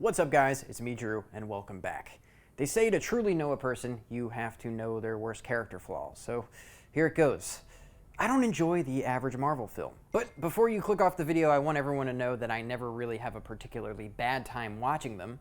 What's up, guys? It's me, Drew, and welcome back. They say to truly know a person, you have to know their worst character flaws. So here it goes. I don't enjoy the average Marvel film. But before you click off the video, I want everyone to know that I never really have a particularly bad time watching them.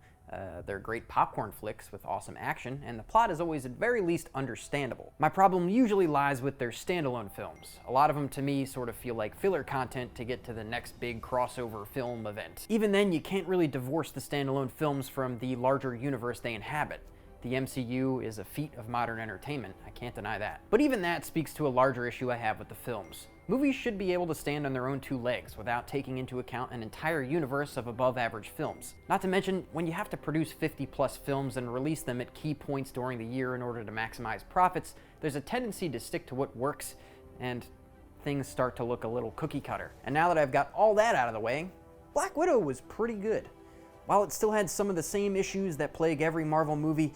They're great popcorn flicks with awesome action, and the plot is always at very least understandable. My problem usually lies with their standalone films. A lot of them to me sort of feel like filler content to get to the next big crossover film event. Even then, you can't really divorce the standalone films from the larger universe they inhabit. The MCU is a feat of modern entertainment, I can't deny that. But even that speaks to a larger issue I have with the films. Movies should be able to stand on their own two legs without taking into account an entire universe of above-average films. Not to mention, when you have to produce 50-plus films and release them at key points during the year in order to maximize profits, there's a tendency to stick to what works, and things start to look a little cookie-cutter. And now that I've got all that out of the way, Black Widow was pretty good. While it still had some of the same issues that plague every Marvel movie,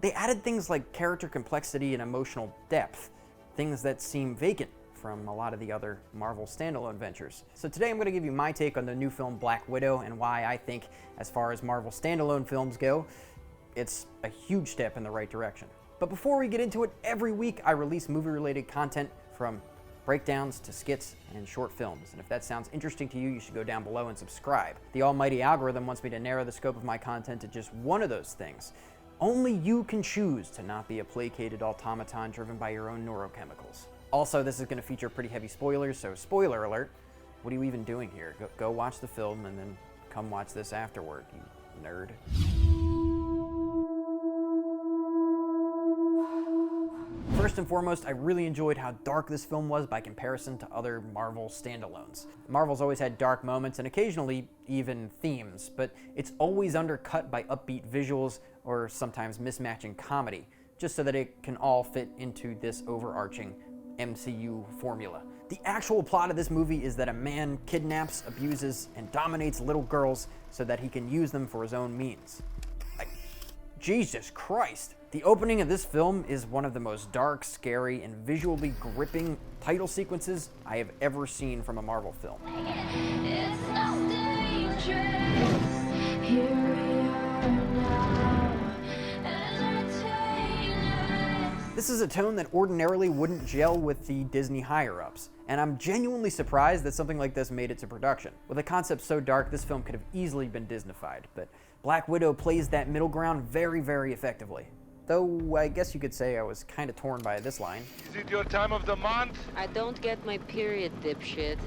they added things like character complexity and emotional depth, things that seem vacant from a lot of the other Marvel standalone ventures. So today I'm going to give you my take on the new film Black Widow and why I think, as far as Marvel standalone films go, it's a huge step in the right direction. But before we get into it, every week I release movie-related content from breakdowns to skits and short films. And if that sounds interesting to you, you should go down below and subscribe. The almighty algorithm wants me to narrow the scope of my content to just one of those things. Only you can choose to not be a placated automaton driven by your own neurochemicals. Also, this is going to feature pretty heavy spoilers, so spoiler alert. What are you even doing here? Go watch the film and then come watch this afterward, you nerd. First and foremost, I really enjoyed how dark this film was by comparison to other Marvel standalones. Marvel's always had dark moments and occasionally even themes, but it's always undercut by upbeat visuals or sometimes mismatching comedy, just so that it can all fit into this overarching MCU formula. The actual plot of this movie is that a man kidnaps, abuses, and dominates little girls so that he can use them for his own means. Jesus Christ! The opening of this film is one of the most dark, scary, and visually gripping title sequences I have ever seen from a Marvel film. It's no dangerous. Here we are now, entertainers. This is a tone that ordinarily wouldn't gel with the Disney higher-ups, and I'm genuinely surprised that something like this made it to production. With a concept so dark, this film could have easily been Disneyfied, but Black Widow plays that middle ground very, very effectively. Though I guess you could say I was kind of torn by this line. Is it your time of the month? I don't get my period, dipshit.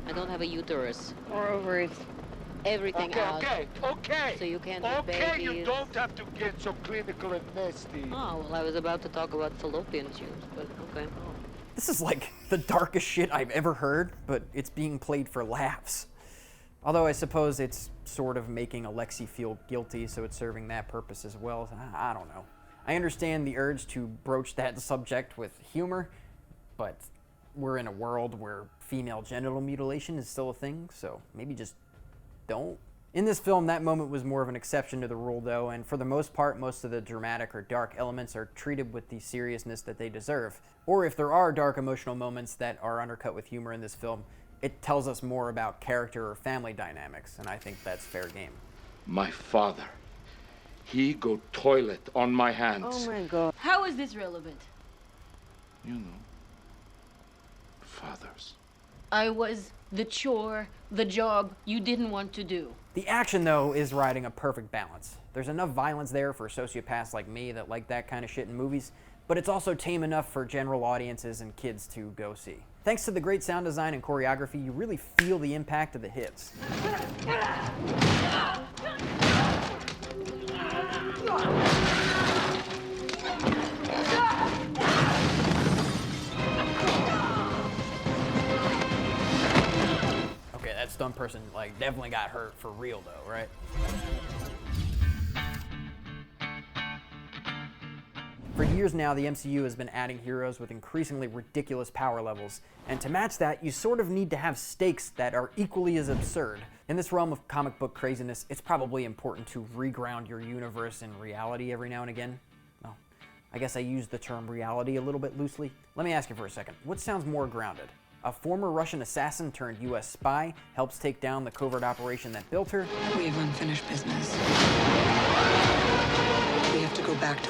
I don't have a uterus. Or ovaries. Everything out. Okay. So you can't have Okay, you babies. don't have to get so clinical and nasty. Oh, well, I was about to talk about fallopian tubes, but okay. This is like the darkest shit I've ever heard, but it's being played for laughs. Although I suppose it's sort of making Alexei feel guilty, so it's serving that purpose as well. I don't know. I understand the urge to broach that subject with humor, but we're in a world where female genital mutilation is still a thing, so maybe just don't. In this film, that moment was more of an exception to the rule, though, and for the most part, most of the dramatic or dark elements are treated with the seriousness that they deserve. Or if there are dark emotional moments that are undercut with humor in this film, it tells us more about character or family dynamics, and I think that's fair game. My father, he go toilet on my hands. Oh my god. How is this relevant? You know, fathers. I was the chore, the job you didn't want to do. The action, though, is riding a perfect balance. There's enough violence there for sociopaths like me that like that kind of shit in movies, but it's also tame enough for general audiences and kids to go see. Thanks to the great sound design and choreography, you really feel the impact of the hits. Okay, that stunt person definitely got hurt for real though, right? For years now, the MCU has been adding heroes with increasingly ridiculous power levels, and to match that, you sort of need to have stakes that are equally as absurd. In this realm of comic book craziness, it's probably important to reground your universe in reality every now and again. Well, I guess I use the term reality a little bit loosely. Let me ask you for a second, what sounds more grounded? A former Russian assassin turned US spy helps take down the covert operation that built her? We have unfinished business.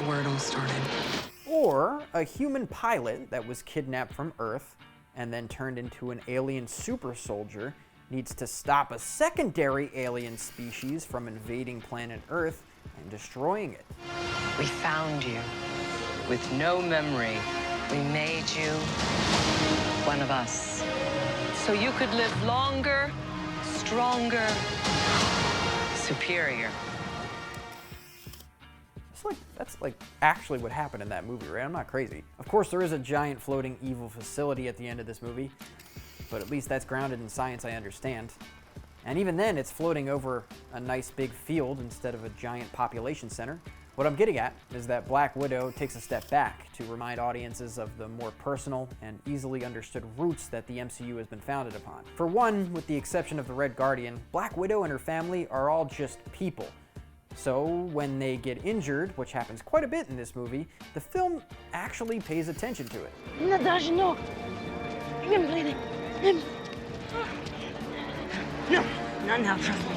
where it all started. Or a human pilot that was kidnapped from Earth and then turned into an alien super soldier needs to stop a secondary alien species from invading planet Earth and destroying it. We found you with no memory. We made you one of us. So you could live longer, stronger, superior. That's like actually what happened in that movie, right? I'm not crazy. Of course, there is a giant floating evil facility at the end of this movie, but at least that's grounded in science, I understand. And even then, it's floating over a nice big field instead of a giant population center. What I'm getting at is that Black Widow takes a step back to remind audiences of the more personal and easily understood roots that the MCU has been founded upon. For one, with the exception of the Red Guardian, Black Widow and her family are all just people. So when they get injured, which happens quite a bit in this movie, the film actually pays attention to it. Natasha, no. I'm bleeding. No, not now, trust me.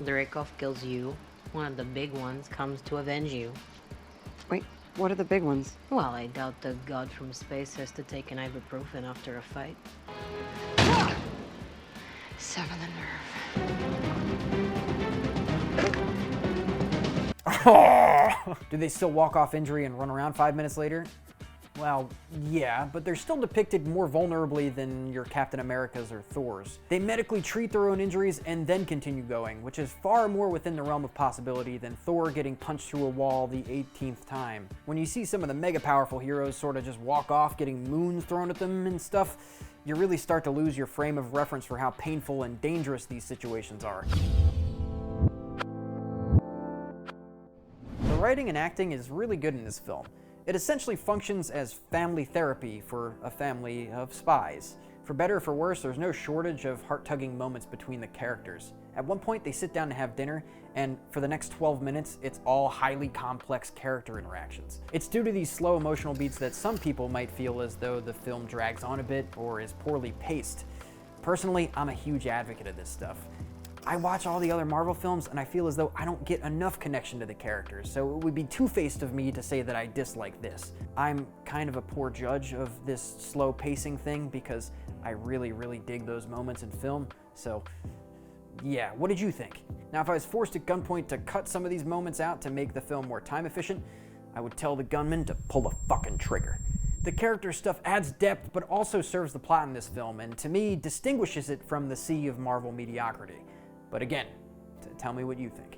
Dreykov kills you. One of the big ones comes to avenge you. Wait, what are the big ones? Well, I doubt the god from space has to take an ibuprofen after a fight. Sever the nerve. Do they still walk off injury and run around 5 minutes later? Well, yeah, but they're still depicted more vulnerably than your Captain Americas or Thors. They medically treat their own injuries and then continue going, which is far more within the realm of possibility than Thor getting punched through a wall the 18th time. When you see some of the mega powerful heroes sort of just walk off getting moons thrown at them and stuff, you really start to lose your frame of reference for how painful and dangerous these situations are. The writing and acting is really good in this film. It essentially functions as family therapy for a family of spies. For better or for worse, there's no shortage of heart-tugging moments between the characters. At one point, they sit down to have dinner, and for the next 12 minutes, it's all highly complex character interactions. It's due to these slow emotional beats that some people might feel as though the film drags on a bit or is poorly paced. Personally, I'm a huge advocate of this stuff. I watch all the other Marvel films and I feel as though I don't get enough connection to the characters, so it would be two-faced of me to say that I dislike this. I'm kind of a poor judge of this slow pacing thing because I really, really dig those moments in film, so yeah, what did you think? Now, if I was forced at gunpoint to cut some of these moments out to make the film more time efficient, I would tell the gunman to pull the fucking trigger. The character stuff adds depth but also serves the plot in this film, and to me, distinguishes it from the sea of Marvel mediocrity. But again, tell me what you think.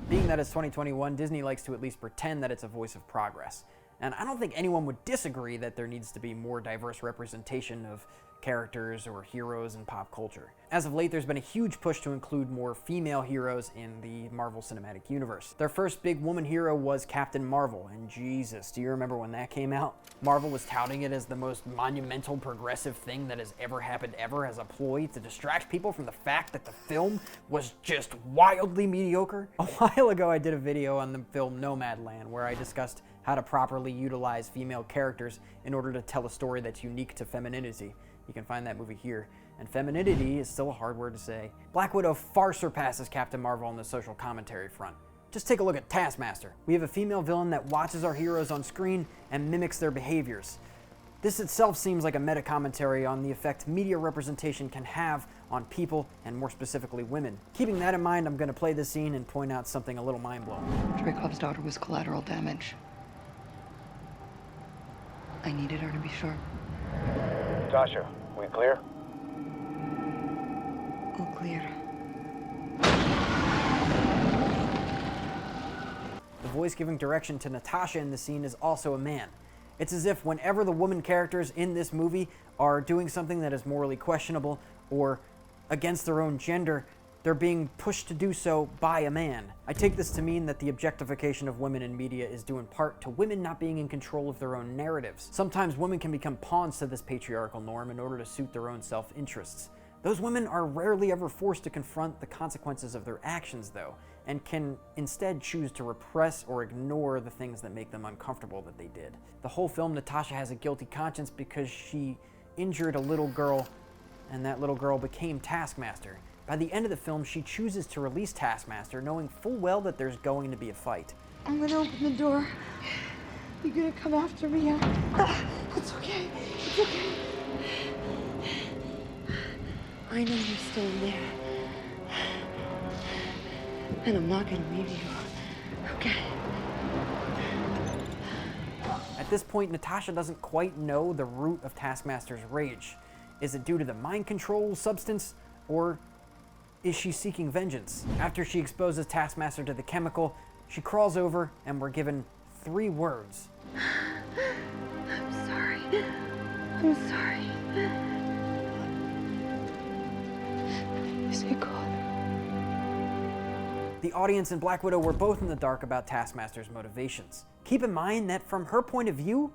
Being that it's 2021, Disney likes to at least pretend that it's a voice of progress. And I don't think anyone would disagree that there needs to be more diverse representation of characters or heroes in pop culture. As of late, there's been a huge push to include more female heroes in the Marvel Cinematic Universe. Their first big woman hero was Captain Marvel, and Jesus, do you remember when that came out? Marvel was touting it as the most monumental progressive thing that has ever happened ever as a ploy to distract people from the fact that the film was just wildly mediocre. A while ago, I did a video on the film Nomadland where I discussed how to properly utilize female characters in order to tell a story that's unique to femininity. You can find that movie here. And femininity is still a hard word to say. Black Widow far surpasses Captain Marvel on the social commentary front. Just take a look at Taskmaster. We have a female villain that watches our heroes on screen and mimics their behaviors. This itself seems like a meta-commentary on the effect media representation can have on people, and more specifically women. Keeping that in mind, I'm going to play this scene and point out something a little mind-blowing. Dreykov's daughter was collateral damage. I needed her to be sure. Natasha, we clear? All clear. The voice giving direction to Natasha in the scene is also a man. It's as if whenever the woman characters in this movie are doing something that is morally questionable or against their own gender, they're being pushed to do so by a man. I take this to mean that the objectification of women in media is due in part to women not being in control of their own narratives. Sometimes women can become pawns to this patriarchal norm in order to suit their own self-interests. Those women are rarely ever forced to confront the consequences of their actions, though, and can instead choose to repress or ignore the things that make them uncomfortable that they did. The whole film, Natasha has a guilty conscience because she injured a little girl and that little girl became Taskmaster. By the end of the film, she chooses to release Taskmaster, knowing full well that there's going to be a fight. I'm gonna open the door. You're gonna come after me. It's okay. It's okay. I know you're still in there. And I'm not gonna leave you. Okay. At this point, Natasha doesn't quite know the root of Taskmaster's rage. Is it due to the mind control substance, or is she seeking vengeance? After she exposes Taskmaster to the chemical, she crawls over and we're given 3 words. I'm sorry. I'm sorry. You say God. The audience and Black Widow were both in the dark about Taskmaster's motivations. Keep in mind that from her point of view,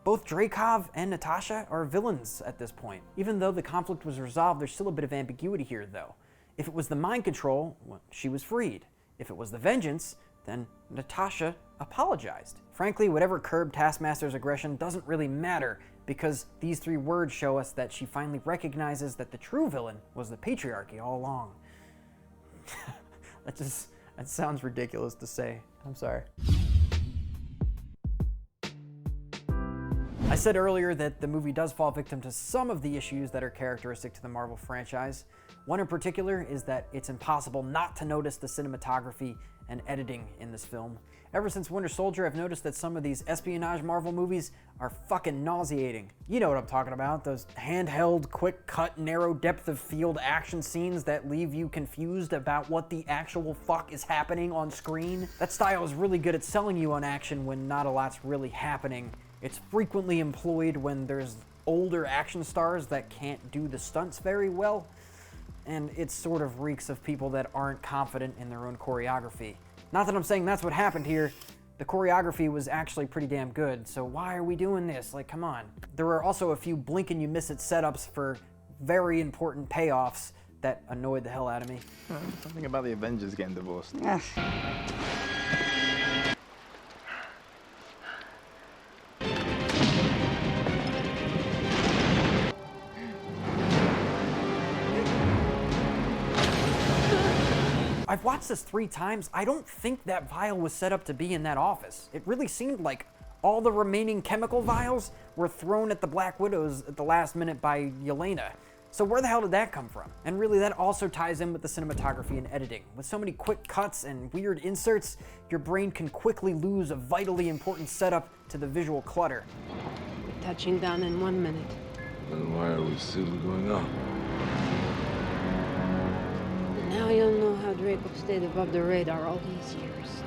both Dreykov and Natasha are villains at this point. Even though the conflict was resolved, there's still a bit of ambiguity here though. If it was the mind control, well, she was freed. If it was the vengeance, then Natasha apologized. Frankly, whatever curbed Taskmaster's aggression doesn't really matter, because these 3 words show us that she finally recognizes that the true villain was the patriarchy all along. That sounds ridiculous to say. I'm sorry. I said earlier that the movie does fall victim to some of the issues that are characteristic to the Marvel franchise. One in particular is that it's impossible not to notice the cinematography and editing in this film. Ever since Winter Soldier, I've noticed that some of these espionage Marvel movies are fucking nauseating. You know what I'm talking about, those handheld, quick cut, narrow depth of field action scenes that leave you confused about what the actual fuck is happening on screen. That style is really good at selling you on action when not a lot's really happening. It's frequently employed when there's older action stars that can't do the stunts very well, and it sort of reeks of people that aren't confident in their own choreography. Not that I'm saying that's what happened here. The choreography was actually pretty damn good, so why are we doing this? Like, come on. There were also a few blink and you miss it setups for very important payoffs that annoyed the hell out of me. Something about the Avengers getting divorced. I've watched this 3 times. I don't think that vial was set up to be in that office. It really seemed like all the remaining chemical vials were thrown at the Black Widows at the last minute by Yelena. So where the hell did that come from? And really, that also ties in with the cinematography and editing. With so many quick cuts and weird inserts, your brain can quickly lose a vitally important setup to the visual clutter. Touching down in 1 minute. Then why are we still going on? Now you'll know how Draco stayed above the radar all these years.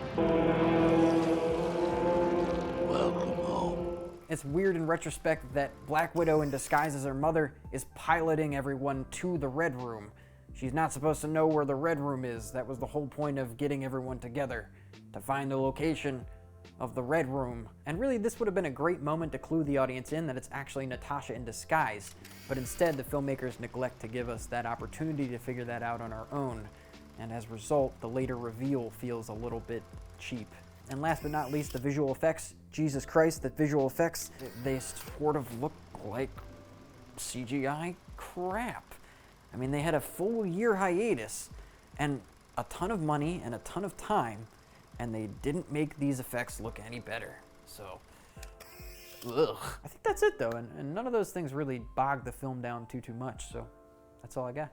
Welcome home. It's weird in retrospect that Black Widow, in disguise as her mother, is piloting everyone to the Red Room. She's not supposed to know where the Red Room is. That was the whole point of getting everyone together, to find the location of the Red Room. And really, this would have been a great moment to clue the audience in that it's actually Natasha in disguise. But instead, the filmmakers neglect to give us that opportunity to figure that out on our own. And as a result, the later reveal feels a little bit cheap. And last but not least, the visual effects. Jesus Christ, the visual effects, they sort of look like CGI crap. I mean, they had a full year hiatus and a ton of money and a ton of time, and they didn't make these effects look any better. So, ugh. I think that's it though, and none of those things really bogged the film down too much, so that's all I got.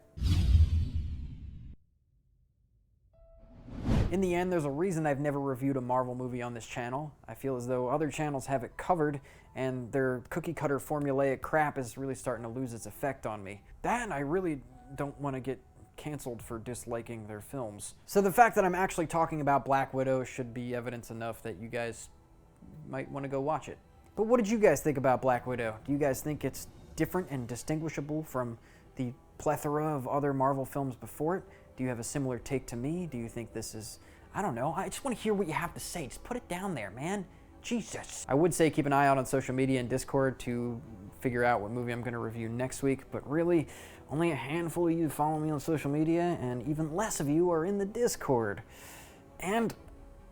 In the end, there's a reason I've never reviewed a Marvel movie on this channel. I feel as though other channels have it covered, and their cookie-cutter formulaic crap is really starting to lose its effect on me. That, and I really don't want to get canceled for disliking their films. So the fact that I'm actually talking about Black Widow should be evidence enough that you guys might want to go watch it. But what did you guys think about Black Widow? Do you guys think it's different and distinguishable from the plethora of other Marvel films before it? Do you have a similar take to me? Do you think this is, I don't know, I just want to hear what you have to say. Just put it down there, man. Jesus. I would say keep an eye out on social media and Discord to figure out what movie I'm going to review next week, but really, only a handful of you follow me on social media, and even less of you are in the Discord. And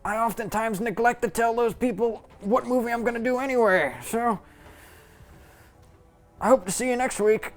I oftentimes neglect to tell those people what movie I'm going to do anyway, so I hope to see you next week.